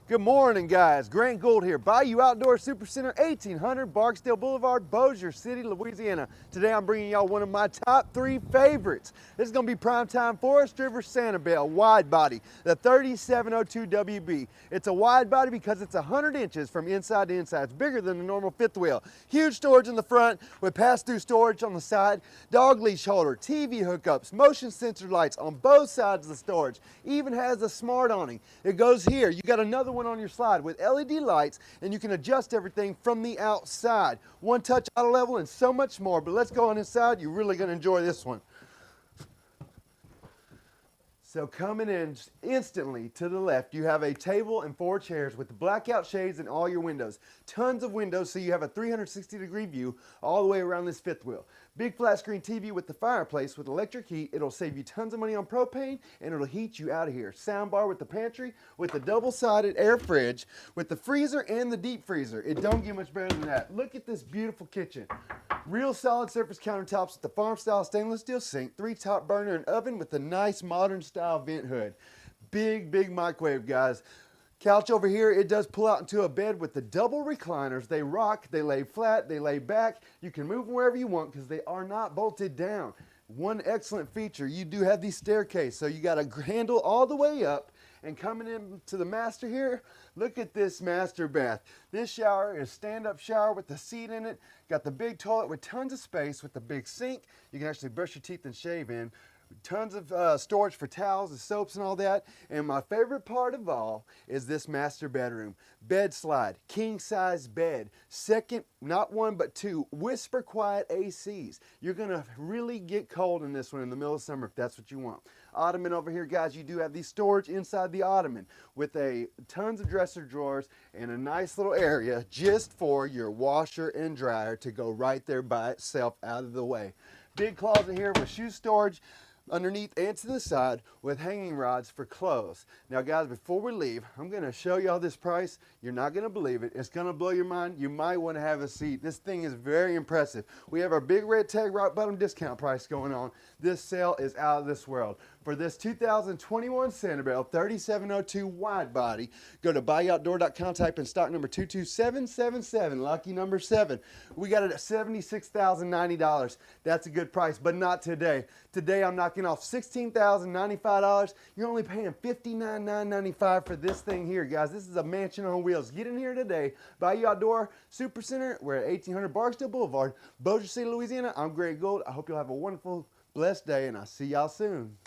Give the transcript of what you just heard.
Good morning, guys. Grant Gould here, Bayou Outdoor Supercenter, 1800 Barksdale Boulevard, Bossier City, Louisiana. Today I'm bringing y'all one of my top 3 favorites. This is going to be prime time Forest River Sanibel wide body, the 3702WB. It's a wide body because it's 100 inches from inside to inside. It's bigger than the normal fifth wheel. Huge storage in the front with pass-through storage on the side, dog leash holder, TV hookups, motion sensor lights on both sides of the storage. Even has a smart awning. It goes here. You got another one on your slide with LED lights, and you can adjust everything from the outside. One touch auto level and so much more. But let's go on inside. You're really going to enjoy this one. So coming in instantly to the left, you have a table and 4 chairs with the blackout shades in all your windows. Tons of windows, so you have a 360-degree view all the way around this fifth wheel. Big flat screen TV with the fireplace with electric heat. It'll save you tons of money on propane, and it'll heat you out of here. Sound bar with the pantry, with the double-sided air fridge, with the freezer and the deep freezer. It don't get much better than that. Look at this beautiful kitchen. Real solid surface countertops with the farm-style stainless steel sink, 3 top burner and oven with a nice modern-style vent hood. Big microwave, guys. Couch over here, it does pull out into a bed with the double recliners. They rock, they lay flat, they lay back. You can move them wherever you want because they are not bolted down. One excellent feature, you do have the staircase, so you got a handle all the way up. And coming into the master here, look at this master bath. This shower is stand-up shower with the seat in it. Got the big toilet with tons of space with the big sink. You can actually brush your teeth and shave in. Tons of storage for towels and soaps and all that. And my favorite part of all is this master bedroom. Bed slide, king size bed, second, not one but 2, whisper quiet ACs. You're gonna really get cold in this one in the middle of summer if that's what you want. Ottoman over here, guys, you do have the storage inside the ottoman with tons of dresser drawers and a nice little area just for your washer and dryer to go right there by itself out of the way. Big closet here with shoe storage underneath and to the side with hanging rods for clothes. Now guys, before we leave, I'm going to show y'all this price. You're not going to believe it. It's going to blow your mind. You might want to have a seat. This thing is very impressive. We have our big red tag rock bottom discount price going on. This sale is out of this world. For this 2021 Sanibel 3702 wide body, go to BuyOutdoor.com, type in stock number 22777, lucky number 7. We got it at $76,090. That's a good price, but not today. Today I'm knocking off $16,095. You're only paying $59,995 for this thing here, guys. This is a mansion on wheels. Get in here today. Bayou Outdoor Supercenter. We're at 1800 Barksdale Boulevard, Bossier City, Louisiana. I'm Grant Gould. I hope you'll have a wonderful, blessed day, and I'll see y'all soon.